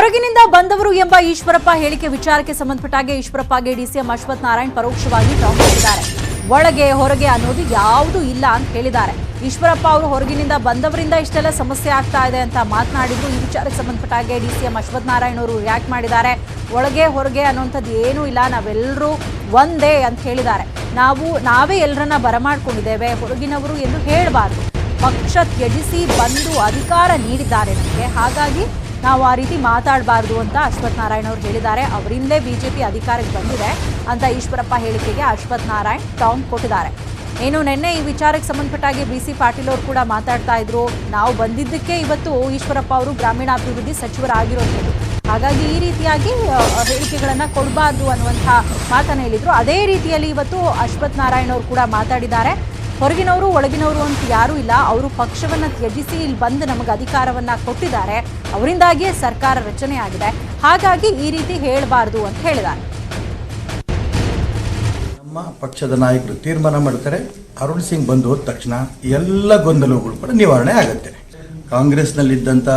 ಹೊರಗಿನಿಂದ ಬಂದವರು ಎಂಬ ಈಶ್ವರಪ್ಪ ಹೇಳಿಕೆ ವಿಚಾರಕ್ಕೆ ಸಂಬಂಧಪಟ್ಟಾಗೆ ಈಶ್ವರಪ್ಪಗೆ ಡಿಸಿಎಂ ಅಶ್ವಥ್ ನಾರಾಯಣ್ ಪರೋಕ್ಷವಾಗಿ ಟಾಂಗ್ ಕೊಟ್ಟಿದ್ದಾರೆ. ಒಳಗೆ ಹೊರಗೆ ಅನ್ನೋದು ಯಾವುದೂ ಇಲ್ಲ ಅಂತ ಹೇಳಿದ್ದಾರೆ. ಈಶ್ವರಪ್ಪ ಅವರು ಹೊರಗಿನಿಂದ ಬಂದವರಿಂದ ಇಷ್ಟೆಲ್ಲ ಸಮಸ್ಯೆ ಆಗ್ತಾ ಇದೆ ಅಂತ ಮಾತನಾಡಿದ್ರು. ಈ ವಿಚಾರಕ್ಕೆ ಸಂಬಂಧಪಟ್ಟಾಗೆ ಡಿಸಿಎಂ ಅಶ್ವಥ್ ನಾರಾಯಣ್ ಅವರು ರಿಯಾಕ್ಟ್ ಮಾಡಿದ್ದಾರೆ. ಒಳಗೆ ಹೊರಗೆ ಅನ್ನೋಂಥದ್ದು ಏನೂ ಇಲ್ಲ, ನಾವೆಲ್ಲರೂ ಒಂದೇ ಅಂತ ಹೇಳಿದ್ದಾರೆ. ನಾವೇ ಎಲ್ಲರನ್ನ ಬರಮಾಡ್ಕೊಂಡಿದ್ದೇವೆ, ಹೊರಗಿನವರು ಎಂದು ಹೇಳಬಾರ್ದು. ಪಕ್ಷ ತ್ಯಜಿಸಿ ಬಂದು ಅಧಿಕಾರ ನೀಡಿದ್ದಾರೆ ನಮಗೆ, ಹಾಗಾಗಿ ನಾವು ಆ ರೀತಿ ಮಾತಾಡಬಾರ್ದು ಅಂತ ಅಶ್ವಥ್ ನಾರಾಯಣ್ ಅವರು ಹೇಳಿದ್ದಾರೆ. ಅವರಿಂದಲೇ ಬಿಜೆಪಿ ಅಧಿಕಾರಕ್ಕೆ ಬಂದಿದೆ ಅಂತ ಈಶ್ವರಪ್ಪ ಹೇಳಿಕೆಗೆ ಅಶ್ವಥ್ ನಾರಾಯಣ್ ಟಾಂಗ್ ಕೊಟ್ಟಿದ್ದಾರೆ. ನಿನ್ನೆ ಈ ವಿಚಾರಕ್ಕೆ ಸಂಬಂಧಪಟ್ಟಾಗಿ ಬಿಸಿ ಪಾಟೀಲ್ ಅವರು ಕೂಡ ಮಾತಾಡ್ತಾ ಇದ್ರು. ನಾವು ಬಂದಿದ್ದಕ್ಕೆ ಇವತ್ತು ಈಶ್ವರಪ್ಪ ಅವರು ಗ್ರಾಮೀಣಾಭಿವೃದ್ಧಿ ಸಚಿವರಾಗಿರೋದು, ಹಾಗಾಗಿ ಈ ರೀತಿಯಾಗಿ ಹೇಳಿಕೆಗಳನ್ನು ಕೊಡಬಾರ್ದು ಅನ್ನುವಂಥ ಮಾತನ್ನು ಹೇಳಿದ್ರು. ಅದೇ ರೀತಿಯಲ್ಲಿ ಇವತ್ತು ಅಶ್ವಥ್ ನಾರಾಯಣ್ ಅವರು ಕೂಡ ಮಾತಾಡಿದ್ದಾರೆ. ಹೊರಗಿನವರು ಒಳಗಿನವರು ಅಂತ ಯಾರೂ ಇಲ್ಲ, ಅವರು ಪಕ್ಷವನ್ನು ತ್ಯಜಿಸಿ ಇಲ್ಲಿ ಬಂದು ನಮಗೆ ಅಧಿಕಾರವನ್ನು ಕೊಟ್ಟಿದ್ದಾರೆ, ಅವರಿಂದಾಗಿಯೇ ಸರ್ಕಾರ ರಚನೆ ಆಗಿದೆ, ಹಾಗಾಗಿ ಈ ರೀತಿ ಹೇಳಬಾರ್ದು ಅಂತ ಹೇಳಿದ್ದಾರೆ. ನಮ್ಮ ಪಕ್ಷದ ನಾಯಕರು ತೀರ್ಮಾನ ಮಾಡ್ತಾರೆ. ಅರುಣ್ ಸಿಂಗ್ ಬಂದು ಹೋದ ತಕ್ಷಣ ಎಲ್ಲ ಗೊಂದಲಗಳು ಕೂಡ ನಿವಾರಣೆ ಆಗುತ್ತೆ. ಕಾಂಗ್ರೆಸ್ನಲ್ಲಿದ್ದಂಥ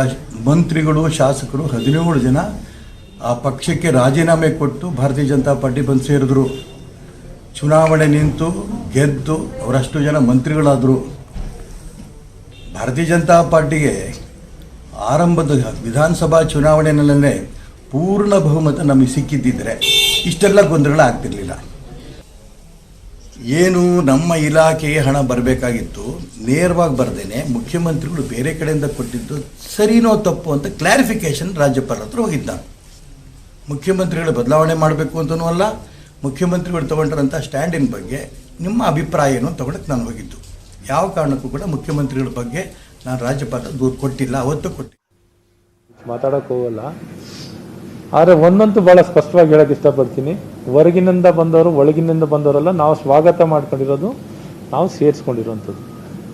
ಮಂತ್ರಿಗಳು, ಶಾಸಕರು 17 ಜನ ಆ ಪಕ್ಷಕ್ಕೆ ರಾಜೀನಾಮೆ ಕೊಟ್ಟು ಭಾರತೀಯ ಜನತಾ ಪಾರ್ಟಿ ಬಂದು ಸೇರಿದ್ರು. ಚುನಾವಣೆ ನಿಂತು ಗೆದ್ದು ಅವರಷ್ಟು ಜನ ಮಂತ್ರಿಗಳಾದರು. ಭಾರತೀಯ ಜನತಾ ಪಾರ್ಟಿಗೆ ಆರಂಭದ ವಿಧಾನಸಭಾ ಚುನಾವಣೆಯಲ್ಲೇ ಪೂರ್ಣ ಬಹುಮತ ನಮಗೆ ಸಿಕ್ಕಿದ್ದಿದ್ರೆ ಇಷ್ಟೆಲ್ಲ ಗೊಂದಲಗಳಾಗ್ತಿರ್ಲಿಲ್ಲ. ಏನು ನಮ್ಮ ಇಲಾಖೆಗೆ ಹಣ ಬರಬೇಕಾಗಿತ್ತು, ನೇರವಾಗಿ ಬರ್ದೇನೆ ಮುಖ್ಯಮಂತ್ರಿಗಳು ಬೇರೆ ಕಡೆಯಿಂದ ಕೊಟ್ಟಿದ್ದು ಸರಿನೋ ತಪ್ಪು ಅಂತ ಕ್ಲಾರಿಫಿಕೇಶನ್ ರಾಜ್ಯಪಾಲರ ಹತ್ರ ಹೋಗಿದ್ದ. ಮುಖ್ಯಮಂತ್ರಿಗಳು ಬದಲಾವಣೆ ಮಾಡಬೇಕು ಅಂತನೂ ಅಲ್ಲ, ಮುಖ್ಯಮಂತ್ರಿಗಳು ತಗೊಂಡಿರೋಂಥ ಸ್ಟ್ಯಾಂಡಿನ ಬಗ್ಗೆ ನಿಮ್ಮ ಅಭಿಪ್ರಾಯ ಏನು ತಗೊಳಕ್ಕೆ ನಾನು ಹೋಗಿದ್ದು. ಯಾವ ಕಾರಣಕ್ಕೂ ಕೂಡ ಮುಖ್ಯಮಂತ್ರಿಗಳ ಬಗ್ಗೆ ನಾನು ರಾಜ್ಯಪಾಲ ದೂರು ಕೊಟ್ಟಿಲ್ಲ, ಅವತ್ತು ಕೊಟ್ಟಿಲ್ಲ, ಮಾತಾಡೋಕೆ ಹೋಗಲ್ಲ. ಆದರೆ ಒಂದಂತೂ ಭಾಳ ಸ್ಪಷ್ಟವಾಗಿ ಹೇಳಕ್ಕೆ ಇಷ್ಟಪಡ್ತೀನಿ, ಹೊರಗಿನಿಂದ ಬಂದವರು ಒಳಗಿನಿಂದ ಬಂದವರೆಲ್ಲ ನಾವು ಸ್ವಾಗತ ಮಾಡ್ಕೊಂಡಿರೋದು, ನಾವು ಸೇರಿಸ್ಕೊಂಡಿರೋವಂಥದ್ದು.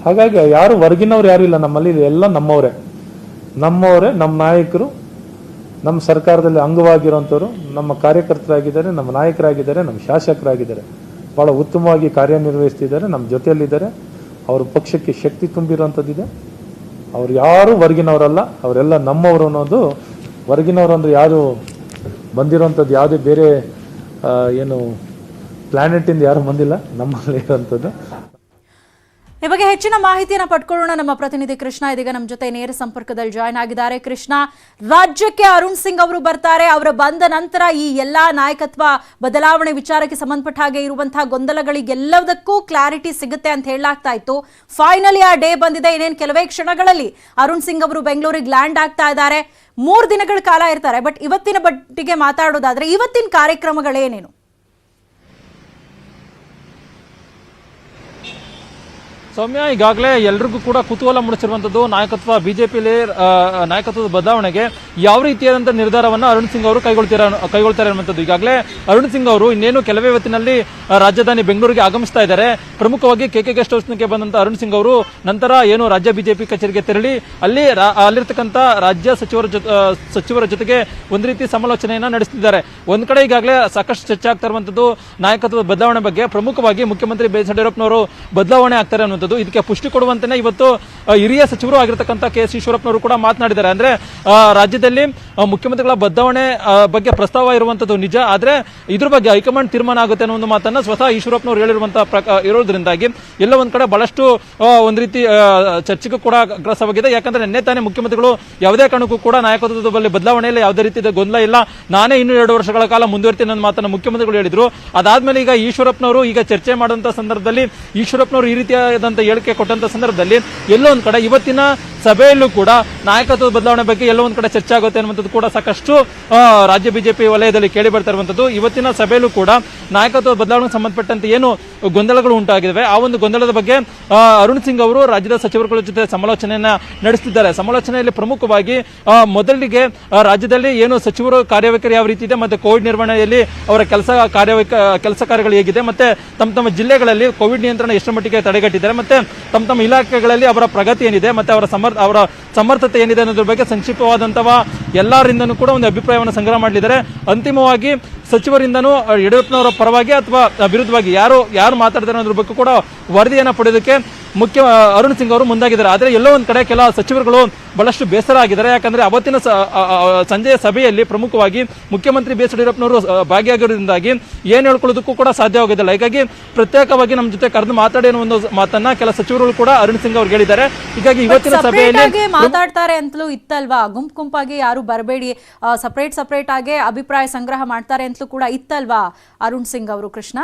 ಹಾಗಾಗಿ ಯಾರು ಹೊರಗಿನವ್ರು ಯಾರು ಇಲ್ಲ ನಮ್ಮಲ್ಲಿ, ಎಲ್ಲ ನಮ್ಮವರೇ, ನಮ್ಮ ನಾಯಕರು, ನಮ್ಮ ಸರ್ಕಾರದಲ್ಲಿ ಅಂಗವಾಗಿರೋಂಥವ್ರು ನಮ್ಮ ಕಾರ್ಯಕರ್ತರಾಗಿದ್ದಾರೆ, ನಮ್ಮ ನಾಯಕರಾಗಿದ್ದಾರೆ, ನಮ್ಮ ಶಾಸಕರಾಗಿದ್ದಾರೆ, ಭಾಳ ಉತ್ತಮವಾಗಿ ಕಾರ್ಯನಿರ್ವಹಿಸ್ತಿದ್ದಾರೆ, ನಮ್ಮ ಜೊತೆಯಲ್ಲಿದ್ದಾರೆ. ಅವ್ರ ಪಕ್ಷಕ್ಕೆ ಶಕ್ತಿ ತುಂಬಿರೋಂಥದ್ದಿದೆ. ಅವ್ರು ಯಾರು ಹೊರಗಿನವರಲ್ಲ, ಅವರೆಲ್ಲ ನಮ್ಮವರು ಅನ್ನೋದು. ಹೊರಗಿನವರು ಅಂದರೆ ಯಾರು ಬಂದಿರೋಂಥದ್ದು ಯಾವುದೇ ಬೇರೆ ಏನು ಪ್ಲಾನೆಟಿಂದ ಯಾರು ಬಂದಿಲ್ಲ, ನಮ್ಮಲ್ಲಿ ಇರೋಂಥದ್ದು. ಈ ಬಗ್ಗೆ ಹೆಚ್ಚಿನ ಮಾಹಿತಿಯನ್ನು ಪಡ್ಕೊಳ್ಳೋಣ. ನಮ್ಮ ಪ್ರತಿನಿಧಿ ಕೃಷ್ಣ ಇದೀಗ ನಮ್ಮ ಜೊತೆ ನೇರ ಸಂಪರ್ಕದಲ್ಲಿ ಜಾಯ್ನ್ ಆಗಿದ್ದಾರೆ. ಕೃಷ್ಣ, ರಾಜ್ಯಕ್ಕೆ ಅರುಣ್ ಸಿಂಗ್ ಅವರು ಬರ್ತಾರೆ, ಅವರು ಬಂದ ನಂತರ ಈ ಎಲ್ಲಾ ನಾಯಕತ್ವ ಬದಲಾವಣೆ ವಿಚಾರಕ್ಕೆ ಸಂಬಂಧಪಟ್ಟ ಹಾಗೆ ಇರುವಂತಹ ಗೊಂದಲಗಳಿಗೆಲ್ಲದಕ್ಕೂ ಕ್ಲಾರಿಟಿ ಸಿಗುತ್ತೆ ಅಂತ ಹೇಳಲಾಗ್ತಾ ಇತ್ತು. ಫೈನಲಿ ಆ ಡೇ ಬಂದಿದೆ. ಇನ್ನೇನು ಕೆಲವೇ ಕ್ಷಣಗಳಲ್ಲಿ ಅರುಣ್ ಸಿಂಗ್ ಅವರು ಬೆಂಗಳೂರಿಗೆ ಲ್ಯಾಂಡ್ ಆಗ್ತಾ ಇದ್ದಾರೆ. 3 ದಿನಗಳ ಕಾಲ ಇರ್ತಾರೆ. ಬಟ್ ಇವತ್ತಿನ ಮಟ್ಟಿಗೆ ಮಾತಾಡೋದಾದ್ರೆ ಇವತ್ತಿನ ಕಾರ್ಯಕ್ರಮಗಳೇನೇನು? ಸೌಮ್ಯ, ಈಗಾಗಲೇ ಎಲ್ರಿಗೂ ಕೂಡ ಕುತೂಹಲ ಮೂಡಿಸಿರುವಂಥದ್ದು ನಾಯಕತ್ವ ಬಿಜೆಪಿಯಲ್ಲಿ ನಾಯಕತ್ವದ ಬದಲಾವಣೆಗೆ ಯಾವ ರೀತಿಯಾದಂಥ ನಿರ್ಧಾರವನ್ನು ಅರುಣ್ ಸಿಂಗ್ ಅವರು ಕೈಗೊಳ್ತಾರೆ ಅನ್ನುವಂಥದ್ದು. ಈಗಾಗಲೇ ಅರುಣ್ ಸಿಂಗ್ ಅವರು ಇನ್ನೇನು ಕೆಲವೇ ಹೊತ್ತಿನಲ್ಲಿ ರಾಜಧಾನಿ ಬೆಂಗಳೂರಿಗೆ ಆಗಮಿಸ್ತಾ ಇದ್ದಾರೆ. ಪ್ರಮುಖವಾಗಿ ಕೆಕೆ ಗೆಸ್ಟ್ ಹೌಸ್ಗೆ ಬಂದಂಥ ಅರುಣ್ ಸಿಂಗ್ ಅವರು ನಂತರ ಏನು ರಾಜ್ಯ ಬಿಜೆಪಿ ಕಚೇರಿಗೆ ತೆರಳಿ ಅಲ್ಲಿರ್ತಕ್ಕಂಥ ರಾಜ್ಯ ಸಚಿವರ ಜೊತೆಗೆ ಒಂದು ರೀತಿ ಸಮಾಲೋಚನೆಯನ್ನು ನಡೆಸುತ್ತಿದ್ದಾರೆ. ಒಂದ್ ಕಡೆ ಈಗಾಗಲೇ ಸಾಕಷ್ಟು ಚರ್ಚೆ ಆಗ್ತಾ ಇರುವಂಥದ್ದು ನಾಯಕತ್ವದ ಬದಲಾವಣೆ ಬಗ್ಗೆ. ಪ್ರಮುಖವಾಗಿ ಮುಖ್ಯಮಂತ್ರಿ ಬಿ ಎಸ್ ಯಡಿಯೂರಪ್ಪನವರು ಬದಲಾವಣೆ ಆಗ್ತಾರೆ ಅನ್ನುವಂಥದ್ದು. ಇದಕ್ಕೆ ಪುಷ್ಟಿ ಕೊಡುವಂತೆ ಇವತ್ತು ಹಿರಿಯ ಸಚಿವರು ಆಗಿರತಕ್ಕಂಥ ಕೆ.ಎಸ್. ಈಶ್ವರಪ್ಪನವರು ಕೂಡ ಮಾತನಾಡಿದ್ದಾರೆ. ಅಂದ್ರೆ ರಾಜ್ಯದಲ್ಲಿ ಮುಖ್ಯಮಂತ್ರಿಗಳ ಬದಲಾವಣೆ ಬಗ್ಗೆ ಪ್ರಸ್ತಾವ ಇರುವಂತದ್ದು ನಿಜ, ಆದ್ರೆ ಇದ್ರ ಬಗ್ಗೆ ಹೈಕಮಾಂಡ್ ತೀರ್ಮಾನ ಆಗುತ್ತೆ ಅನ್ನೋ ಒಂದು ಮಾತನ್ನ ಸ್ವತಃ ಈಶ್ವರಪ್ಪನವರು ಇರೋದ್ರಿಂದಾಗಿ ಎಲ್ಲ ಒಂದ್ ಕಡೆ ಬಹಳಷ್ಟು ಒಂದ್ ರೀತಿ ಚರ್ಚೆಗೂ ಕೂಡ ಗ್ರಸವಾಗಿದೆ. ಯಾಕಂದ್ರೆ ನಿನ್ನೆ ತಾನೇ ಮುಖ್ಯಮಂತ್ರಿಗಳು ಯಾವುದೇ ಕಾರಣಕ್ಕೂ ಕೂಡ ನಾಯಕತ್ವದ ಬದಲಾವಣೆಯಲ್ಲಿ ಯಾವುದೇ ರೀತಿಯ ಗೊಂದಲ ಇಲ್ಲ, ನಾನೇ ಇನ್ನೂ 2 ವರ್ಷಗಳ ಕಾಲ ಮುಂದುವರಿತೀನಿ ಅನ್ನೋ ಮಾತನ್ನ ಮುಖ್ಯಮಂತ್ರಿಗಳು ಹೇಳಿದ್ರು. ಅದಾದ್ಮೇಲೆ ಈಗ ಈಶ್ವರಪ್ಪನವರು ಈಗ ಚರ್ಚೆ ಮಾಡುವಂತ ಸಂದರ್ಭದಲ್ಲಿ ಈಶ್ವರಪ್ಪನವರು ಈ ರೀತಿಯಾದಂತ ಹೇಳಿಕೆ ಕೊಟ್ಟಂತ ಸಂದರ್ಭದಲ್ಲಿ ಎಲ್ಲೋ ಒಂದ್ ಕಡೆ ಇವತ್ತಿನ ಸಭೆಯಲ್ಲೂ ಕೂಡ ನಾಯಕತ್ವದ ಬದಲಾವಣೆ ಬಗ್ಗೆ ಎಲ್ಲೋ ಒಂದ್ ಕಡೆ ಚರ್ಚೆ ಆಗುತ್ತೆ ಅನ್ನುವಂಥದ್ದು ಕೂಡ ಸಾಕಷ್ಟು ರಾಜ್ಯ ಬಿಜೆಪಿ ವಲಯದಲ್ಲಿ ಕೇಳಿ ಬರ್ತಾ ಇರುವಂತದ್ದು. ಇವತ್ತಿನ ಸಭೆಯಲ್ಲೂ ಕೂಡ ನಾಯಕತ್ವದ ಬದಲಾವಣೆಗೆ ಸಂಬಂಧಪಟ್ಟಂತೆ ಏನು ಗೊಂದಲಗಳು ಉಂಟಾಗಿವೆ, ಆ ಒಂದು ಗೊಂದಲದ ಬಗ್ಗೆ ಅರುಣ್ ಸಿಂಗ್ ಅವರು ರಾಜ್ಯದ ಸಚಿವರುಗಳ ಜೊತೆ ಸಮಾಲೋಚನೆಯನ್ನ ನಡೆಸುತ್ತಿದ್ದಾರೆ. ಸಮಾಲೋಚನೆಯಲ್ಲಿ ಪ್ರಮುಖವಾಗಿ ಮೊದಲಿಗೆ ರಾಜ್ಯದಲ್ಲಿ ಏನು ಸಚಿವರು ಕಾರ್ಯವೈಖರಿ ಯಾವ ರೀತಿ ಇದೆ, ಮತ್ತೆ ಕೋವಿಡ್ ನಿರ್ವಹಣೆಯಲ್ಲಿ ಅವರ ಕೆಲಸ ಕಾರ್ಯಗಳು ಹೇಗಿದೆ, ಮತ್ತೆ ತಮ್ಮ ಜಿಲ್ಲೆಗಳಲ್ಲಿ ಕೋವಿಡ್ ನಿಯಂತ್ರಣ ಎಷ್ಟು ಮಟ್ಟಿಗೆ ತಡೆಗಟ್ಟಿದ್ದಾರೆ, ಮತ್ತೆ ತಮ್ಮ ಇಲಾಖೆಗಳಲ್ಲಿ ಅವರ ಪ್ರಗತಿ ಏನಿದೆ, ಮತ್ತೆ ಅವರ ಸಮರ್ಥತೆ ಏನಿದೆ ಅನ್ನೋದ್ರ ಬಗ್ಗೆ ಸಂಕ್ಷಿಪ್ತವಾದಂತಹ ಎಲ್ಲರಿಂದನೂ ಕೂಡ ಒಂದು ಅಭಿಪ್ರಾಯವನ್ನು ಸಂಗ್ರಹ ಮಾಡಲಿದ್ದಾರೆ. ಅಂತಿಮವಾಗಿ ಸಚಿವರಿಂದನೂ ಯಡಿಯೂರಪ್ಪನವರ ಪರವಾಗಿ ಅಥವಾ ವಿರುದ್ಧವಾಗಿ ಯಾರು ಮಾತಾಡ್ತಾರೆ ಅನ್ನೋದ್ರ ಬಗ್ಗೆ ಕೂಡ ವರದಿಯನ್ನು ಪಡೆಯೋದಕ್ಕೆ ಅರುಣ್ ಸಿಂಗ್ ಅವರು ಮುಂದಾಗಿದ್ದಾರೆ. ಆದರೆ ಎಲ್ಲೋ ಒಂದ್ ಕಡೆ ಕೆಲ ಸಚಿವರುಗಳು ಬಹಳಷ್ಟು ಬೇಸರ ಆಗಿದ್ದಾರೆ. ಯಾಕಂದ್ರೆ ಅವತ್ತಿನ ಸಂಜೆಯ ಸಭೆಯಲ್ಲಿ ಪ್ರಮುಖವಾಗಿ ಮುಖ್ಯಮಂತ್ರಿ ಬಿ ಎಸ್ ಯಡಿಯೂರಪ್ಪನವರು ಭಾಗಿಯಾಗಿರೋದ್ರಿಂದಾಗಿ ಏನ್ ಹೇಳ್ಕೊಳ್ಳೋದಕ್ಕೂ ಕೂಡ ಸಾಧ್ಯವಾಗೋದಿಲ್ಲ. ಹೀಗಾಗಿ ಪ್ರತ್ಯೇಕವಾಗಿ ನಮ್ಮ ಜೊತೆ ಕರೆದು ಮಾತಾಡಿ ಅನ್ನೋ ಒಂದು ಮಾತನ್ನ ಕೆಲ ಸಚಿವರುಗಳು ಕೂಡ ಅರುಣ್ ಸಿಂಗ್ ಅವ್ರಿಗೆ ಹೇಳಿದ್ದಾರೆ. ಹೀಗಾಗಿ ಇವತ್ತಿನ ಸಭೆಯಲ್ಲಿ ಮಾತಾಡ್ತಾರೆ ಅಂತಲೂ ಇತ್ತಲ್ವಾ, ಗುಂಪಾಗಿ ಯಾರು ಬರಬೇಡಿ, ಸಪರೇಟ್ ಆಗಿ ಅಭಿಪ್ರಾಯ ಸಂಗ್ರಹ ಮಾಡ್ತಾರೆ ಅಂತಲೂ ಕೂಡ ಇತ್ತಲ್ವಾ ಅರುಣ್ ಸಿಂಗ್ ಅವರು. ಕೃಷ್ಣ,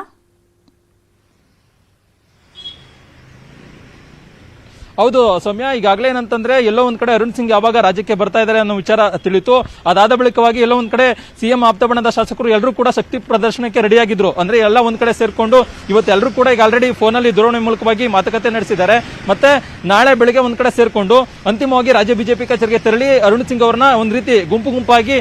ಹೌದು ಸೌಮ್ಯ, ಈಗಾಗಲೇ ಏನಂತಂದ್ರೆ ಎಲ್ಲೋ ಒಂದ್ ಕಡೆ ಅರುಣ್ ಸಿಂಗ್ ಯಾವಾಗ ರಾಜ್ಯಕ್ಕೆ ಬರ್ತಾ ಇದ್ದಾರೆ ಅನ್ನೋ ವಿಚಾರ ತಿಳಿತು. ಅದಾದ ಬಳಿಕವಾಗಿ ಎಲ್ಲೋ ಒಂದ್ ಕಡೆ ಸಿಎಂ ಆಪ್ತ ಬಣದ ಶಾಸಕರು ಎಲ್ಲರೂ ಕೂಡ ಶಕ್ತಿ ಪ್ರದರ್ಶನಕ್ಕೆ ರೆಡಿಯಾಗಿದ್ರು. ಅಂದ್ರೆ ಎಲ್ಲ ಒಂದ್ ಕಡೆ ಸೇರ್ಕೊಂಡು ಇವತ್ತು ಎಲ್ಲರೂ ಕೂಡ ಈಗ ಆಲ್ರೆಡಿ ಫೋನಲ್ಲಿ ದೂರವಾಣಿ ಮೂಲಕವಾಗಿ ಮಾತುಕತೆ ನಡೆಸಿದ್ದಾರೆ. ಮತ್ತೆ ನಾಳೆ ಬೆಳಿಗ್ಗೆ ಒಂದ್ ಕಡೆ ಸೇರ್ಕೊಂಡು ಅಂತಿಮವಾಗಿ ರಾಜ್ಯ ಬಿಜೆಪಿ ಕಚೇರಿಗೆ ತೆರಳಿ ಅರುಣ್ ಸಿಂಗ್ ಅವರನ್ನ ಒಂದ್ ರೀತಿ ಗುಂಪಾಗಿ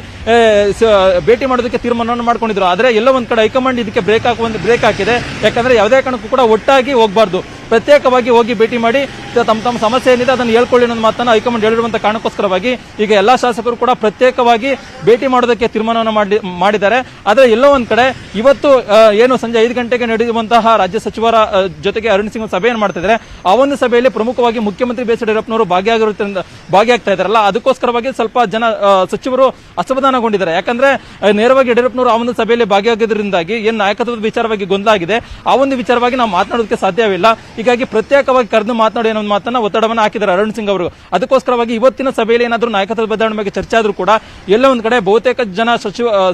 ಭೇಟಿ ಮಾಡೋದಕ್ಕೆ ತೀರ್ಮಾನವನ್ನು ಮಾಡ್ಕೊಂಡಿದ್ರು. ಆದ್ರೆ ಎಲ್ಲ ಒಂದ್ ಕಡೆ ಹೈಕಮಾಂಡ್ ಇದಕ್ಕೆ ಬ್ರೇಕ್ ಹಾಕಿದೆ. ಯಾಕಂದ್ರೆ ಯಾವುದೇ ಕಾರಣಕ್ಕೂ ಕೂಡ ಒಟ್ಟಾಗಿ ಹೋಗಬಾರ್ದು, ಪ್ರತ್ಯೇಕವಾಗಿ ಹೋಗಿ ಭೇಟಿ ಮಾಡಿ ತಮ್ಮ ಸಮಸ್ಯೆ ಏನಿದೆ ಅದನ್ನು ಹೇಳ್ಕೊಳ್ಳಿ ಅನ್ನೋ ಮಾತನ್ನು ಹೈಕಮಾಂಡ್ ಹೇಳಿರುವಂತಹ ಕಾರಣಕ್ಕೋಸ್ಕರವಾಗಿ ಈಗ ಎಲ್ಲಾ ಶಾಸಕರು ಕೂಡ ಪ್ರತ್ಯೇಕವಾಗಿ ಭೇಟಿ ಮಾಡೋದಕ್ಕೆ ತೀರ್ಮಾನವನ್ನು ಮಾಡಿದ್ದಾರೆ. ಆದರೆ ಎಲ್ಲೋ ಒಂದ್ ಕಡೆ ಇವತ್ತು ಏನು ಸಂಜೆ 5 ಗಂಟೆಗೆ ನಡೆಯುವಂತಹ ರಾಜ್ಯ ಸಚಿವರ ಜೊತೆಗೆ ಅರುಣ್ ಸಿಂಗ್ ಸಭೆಯನ್ನು ಮಾಡ್ತಿದ್ದಾರೆ. ಆ ಒಂದು ಸಭೆಯಲ್ಲಿ ಪ್ರಮುಖವಾಗಿ ಮುಖ್ಯಮಂತ್ರಿ ಬಿ ಎಸ್ ಯಡಿಯೂರಪ್ಪನವರು ಭಾಗಿಯಾಗ್ತಾ ಇದ್ದಾರಲ್ಲ, ಅದಕ್ಕೋಸ್ಕರವಾಗಿ ಸ್ವಲ್ಪ ಜನ ಸಚಿವರು ಅಸಮಾಧಾನಗೊಂಡಿದ್ದಾರೆ. ಯಾಕಂದ್ರೆ ನೇರವಾಗಿ ಯಡಿಯೂರಪ್ಪನವರು ಆ ಒಂದು ಸಭೆಯಲ್ಲಿ ಭಾಗಿಯಾಗೋದ್ರಿಂದಾಗಿ ಏನ್ ನಾಯಕತ್ವದ ವಿಚಾರವಾಗಿ ಗೊಂದಲ ಆಗಿದೆ, ಆ ಒಂದು ವಿಚಾರವಾಗಿ ನಾವು ಮಾತನಾಡೋದಕ್ಕೆ ಸಾಧ್ಯವಿಲ್ಲ. ಹೀಗಾಗಿ ಪ್ರತ್ಯೇಕವಾಗಿ ಕರೆದು ಮಾತನಾಡಿ ಅನ್ನೋ ಮಾತನ್ನ ಒತ್ತಡವನ್ನು ಹಾಕಿದ್ದಾರೆ ಅರುಣ್ ಸಿಂಗ್ ಅವರು. ಅದಕ್ಕೋಸ್ಕರವಾಗಿ ಇವತ್ತಿನ ಸಭೆಯಲ್ಲಿ ಏನಾದರೂ ನಾಯಕತ್ವದ ಬದಲಾವಣೆ ಬಗ್ಗೆ ಚರ್ಚೆ ಆದ್ರೂ ಕೂಡ ಎಲ್ಲ ಒಂದ್ ಕಡೆ ಬಹುತೇಕ ಜನ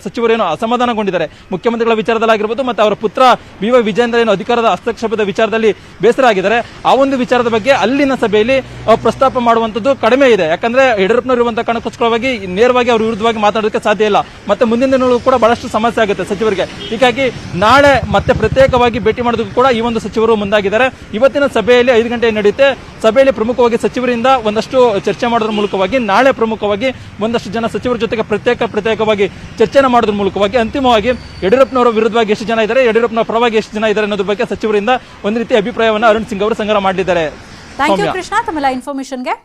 ಸಚಿವರೇನು ಅಸಮಾಧಾನಗೊಂಡಿದ್ದಾರೆ. ಮುಖ್ಯಮಂತ್ರಿಗಳ ವಿಚಾರದಲ್ಲಾಗಿರ್ಬೋದು ಮತ್ತೆ ಅವರ ಪುತ್ರ ಬಿ ವೈ ವಿಜೇಂದ್ರ ಏನು ಅಧಿಕಾರದ ಹಸ್ತಕ್ಷೇಪದ ವಿಚಾರದಲ್ಲಿ ಬೇಸರ ಆಗಿದ್ದಾರೆ. ಆ ಒಂದು ವಿಚಾರದ ಬಗ್ಗೆ ಅಲ್ಲಿನ ಸಭೆಯಲ್ಲಿ ಪ್ರಸ್ತಾಪ ಮಾಡುವಂತದ್ದು ಕಡಿಮೆ ಇದೆ. ಯಾಕಂದ್ರೆ ಯಡಿಯೂರಪ್ಪನವರು ಇರುವಂತಹ ಕಾರಣಕ್ಕೋಸ್ಕರವಾಗಿ ನೇರವಾಗಿ ಅವ್ರ ವಿರುದ್ಧವಾಗಿ ಮಾತಾಡೋದಕ್ಕೆ ಸಾಧ್ಯ ಇಲ್ಲ. ಮತ್ತೆ ಮುಂದಿನ ದಿನಗಳು ಕೂಡ ಬಹಳಷ್ಟು ಸಮಸ್ಯೆ ಆಗುತ್ತೆ ಸಚಿವರಿಗೆ. ಹೀಗಾಗಿ ನಾಳೆ ಮತ್ತೆ ಪ್ರತ್ಯೇಕವಾಗಿ ಭೇಟಿ ಮಾಡೋದಕ್ಕೂ ಕೂಡ ಈ ಒಂದು ಸಚಿವರು ಮುಂದಾಗಿದ್ದಾರೆ. ಇವತ್ತಿನ ಸಭೆಯಲ್ಲಿ 5 ಗಂಟೆ ನಡೆಯುತ್ತೆ. ಸಭೆಯಲ್ಲಿ ಪ್ರಮುಖವಾಗಿ ಸಚಿವರಿಂದ ಒಂದಷ್ಟು ಚರ್ಚೆ ಮಾಡೋದ್ರ ಮೂಲಕವಾಗಿ ನಾಳೆ ಪ್ರಮುಖವಾಗಿ ಒಂದಷ್ಟು ಜನ ಸಚಿವರ ಜೊತೆಗೆ ಪ್ರತ್ಯೇಕವಾಗಿ ಚರ್ಚೆನ ಮಾಡೋದ್ರ ಮೂಲಕವಾಗಿ ಅಂತಿಮವಾಗಿ ಯಡಿಯೂರಪ್ಪನವರ ವಿರುದ್ಧವಾಗಿ ಎಷ್ಟು ಜನ ಇದ್ದಾರೆ, ಯಡಿಯೂರಪ್ಪನ ಪರವಾಗಿ ಎಷ್ಟು ಜನ ಇದ್ದಾರೆ ಅನ್ನೋದ್ರ ಬಗ್ಗೆ ಸಚಿವರಿಂದ ಒಂದು ರೀತಿ ಅಭಿಪ್ರಾಯವನ್ನು ಅರುಣ್ ಸಿಂಗ್ ಅವರು ಸಂಗ್ರಹ ಮಾಡಲಿದ್ದಾರೆ. ಥ್ಯಾಂಕ್ ಯು ಕೃಷ್ಣ ತಮ್ಮೆಲ್ಲ ಇನ್ಫಾರ್ಮೇಶನ್ಗೆ.